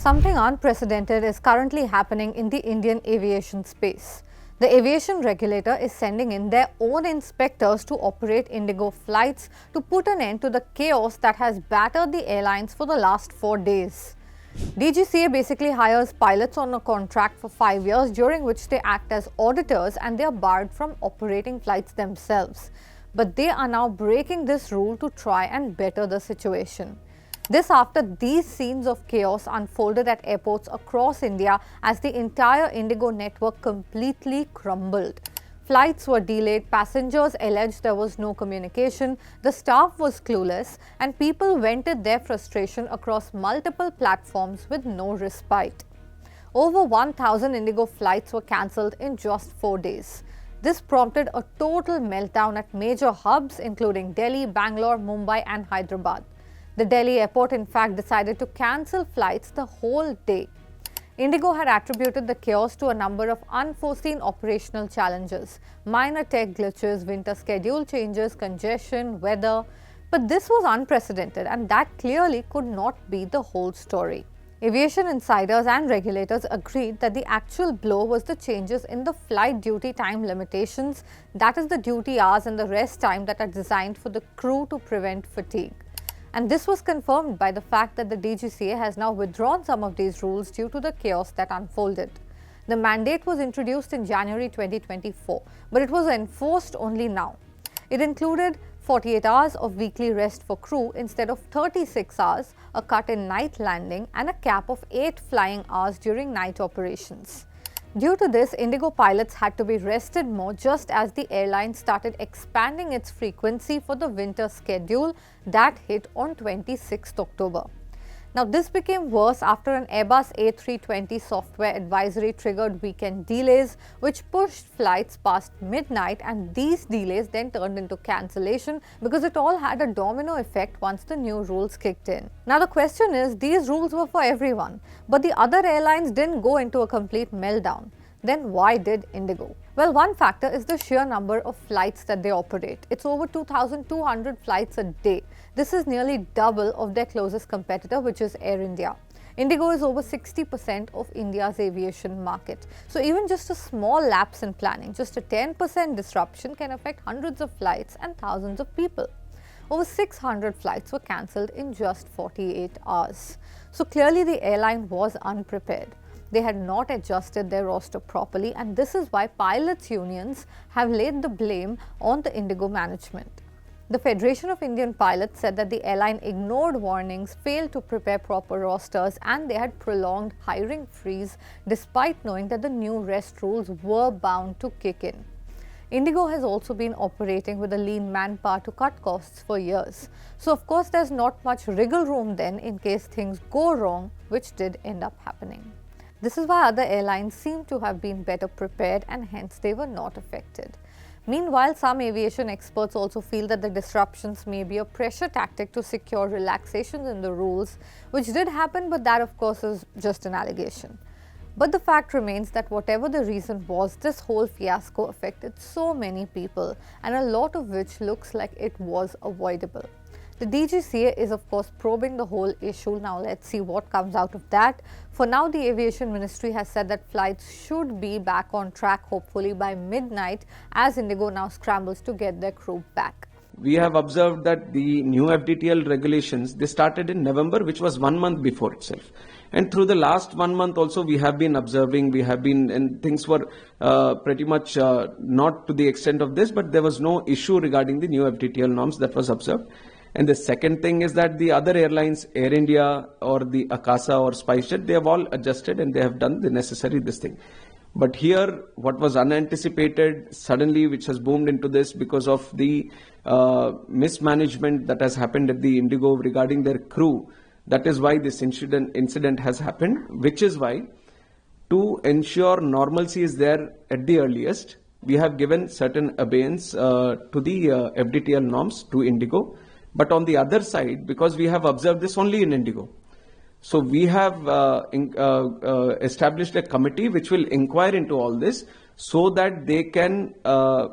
Something unprecedented is currently happening in the Indian aviation space. The aviation regulator is sending in their own inspectors to operate Indigo flights to put an end to the chaos that has battered the airlines for the last 4 days. DGCA basically hires pilots on a contract for 5 years, during which they act as auditors and they are barred from operating flights themselves. But they are now breaking this rule to try and better the situation. This after these scenes of chaos unfolded at airports across India as the entire Indigo network completely crumbled. Flights were delayed, passengers alleged there was no communication, the staff was clueless, and people vented their frustration across multiple platforms with no respite. Over 1,000 Indigo flights were cancelled in just 4 days. This prompted a total meltdown at major hubs including Delhi, Bangalore, Mumbai and Hyderabad. The Delhi airport in fact decided to cancel flights the whole day. Indigo had attributed the chaos to a number of unforeseen operational challenges, minor tech glitches, winter schedule changes, congestion, weather. But this was unprecedented and that clearly could not be the whole story. Aviation insiders and regulators agreed that the actual blow was the changes in the flight duty time limitations, that is the duty hours and the rest time that are designed for the crew to prevent fatigue. And this was confirmed by the fact that the DGCA has now withdrawn some of these rules due to the chaos that unfolded. The mandate was introduced in January 2024, but it was enforced only now. It included 48 hours of weekly rest for crew instead of 36 hours, a cut in night landing, and a cap of 8 flying hours during night operations. Due to this, Indigo pilots had to be rested more just as the airline started expanding its frequency for the winter schedule that hit on 26th October. Now, this became worse after an Airbus A320 software advisory triggered weekend delays, which pushed flights past midnight, and these delays then turned into cancellation because it all had a domino effect once the new rules kicked in. Now, the question is, these rules were for everyone, but the other airlines didn't go into a complete meltdown. Then why did Indigo? Well, one factor is the sheer number of flights that they operate. It's over 2,200 flights a day. This is nearly double of their closest competitor, which is Air India. Indigo is over 60% of India's aviation market. So even just a small lapse in planning, just a 10% disruption can affect hundreds of flights and thousands of people. Over 600 flights were cancelled in just 48 hours. So clearly the airline was unprepared. They had not adjusted their roster properly, and this is why pilots' unions have laid the blame on the Indigo management. The Federation of Indian Pilots said that the airline ignored warnings, failed to prepare proper rosters, and they had prolonged hiring freeze despite knowing that the new rest rules were bound to kick in. Indigo has also been operating with a lean manpower to cut costs for years. So of course there's not much wriggle room then in case things go wrong, which did end up happening. This is why other airlines seem to have been better prepared and hence they were not affected. Meanwhile, some aviation experts also feel that the disruptions may be a pressure tactic to secure relaxations in the rules, which did happen, but that of course is just an allegation. But the fact remains that whatever the reason was, this whole fiasco affected so many people, and a lot of which looks like it was avoidable. The DGCA is of course probing the whole issue. Now let's see what comes out of that. For now, the Aviation Ministry has said that flights should be back on track hopefully by midnight as Indigo now scrambles to get their crew back. We have observed that the new FDTL regulations, they started in November, which was 1 month before itself. And through the last 1 month also we have been observing, and things were pretty much not to the extent of this, but there was no issue regarding the new FDTL norms that was observed. And the second thing is that the other airlines, Air India or the Akasa or SpiceJet, they have all adjusted and they have done the necessary this thing. But here, what was unanticipated suddenly, which has boomed into this because of the mismanagement that has happened at the Indigo regarding their crew, that is why this incident has happened, which is why to ensure normalcy is there at the earliest, we have given certain abeyance to the FDTL norms to Indigo. But on the other side, because we have observed this only in Indigo, so we have established a committee which will inquire into all this so that they can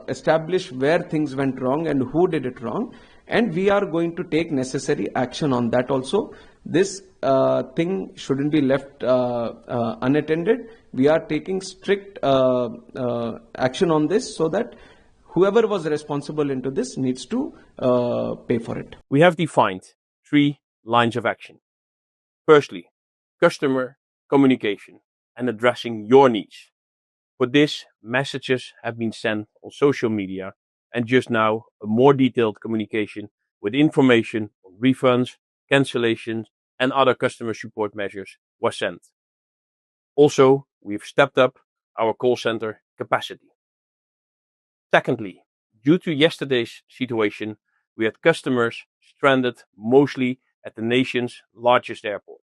establish where things went wrong and who did it wrong. And we are going to take necessary action on that also. this thing shouldn't be left unattended. We are taking strict action on this so that whoever was responsible into this needs to pay for it. We have defined 3 lines of action. Firstly, customer communication and addressing your needs. For this, messages have been sent on social media, and just now a more detailed communication with information on refunds, cancellations and other customer support measures was sent. Also, we've stepped up our call center capacity. Secondly, due to yesterday's situation, we had customers stranded mostly at the nation's largest airports.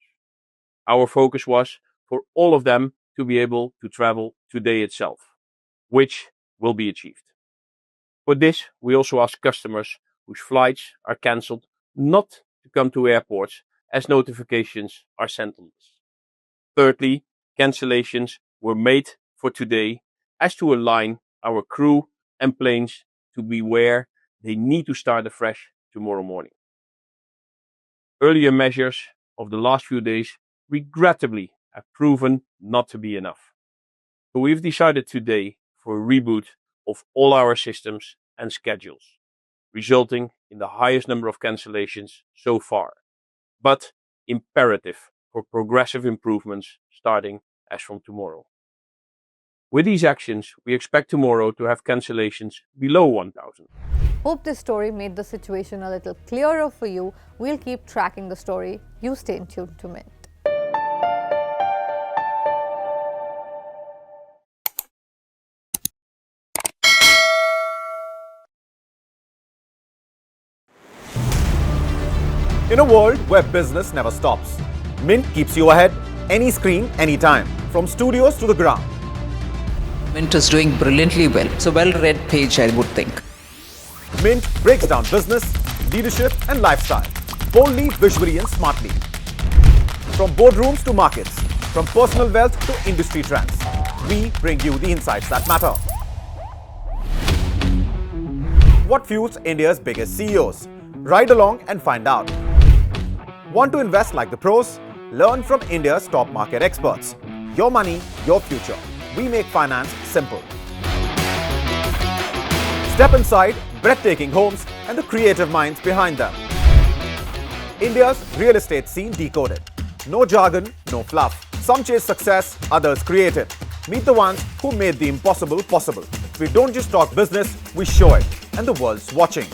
Our focus was for all of them to be able to travel today itself, which will be achieved. For this, we also ask customers whose flights are cancelled not to come to airports as notifications are sent on this. Thirdly, cancellations were made for today as to align our crew and planes to be where they need to start afresh tomorrow morning. Earlier measures of the last few days regrettably have proven not to be enough. So we've decided today for a reboot of all our systems and schedules, resulting in the highest number of cancellations so far, but imperative for progressive improvements starting as from tomorrow. With these actions, we expect tomorrow to have cancellations below 1,000. Hope this story made the situation a little clearer for you. We'll keep tracking the story. You stay tuned to Mint. In a world where business never stops, Mint keeps you ahead, any screen, anytime, from studios to the ground. Mint is doing brilliantly well. It's a well-read page, I would think. Mint breaks down business, leadership and lifestyle, boldly, visually and smartly. From boardrooms to markets, from personal wealth to industry trends, we bring you the insights that matter. What fuels India's biggest CEOs? Ride along and find out. Want to invest like the pros? Learn from India's top market experts. Your money, your future. We make finance simple. Step inside breathtaking homes and the creative minds behind them. India's real estate scene decoded. No jargon, no fluff. Some chase success, others create it. Meet the ones who made the impossible possible. We don't just talk business, we show it. And the world's watching.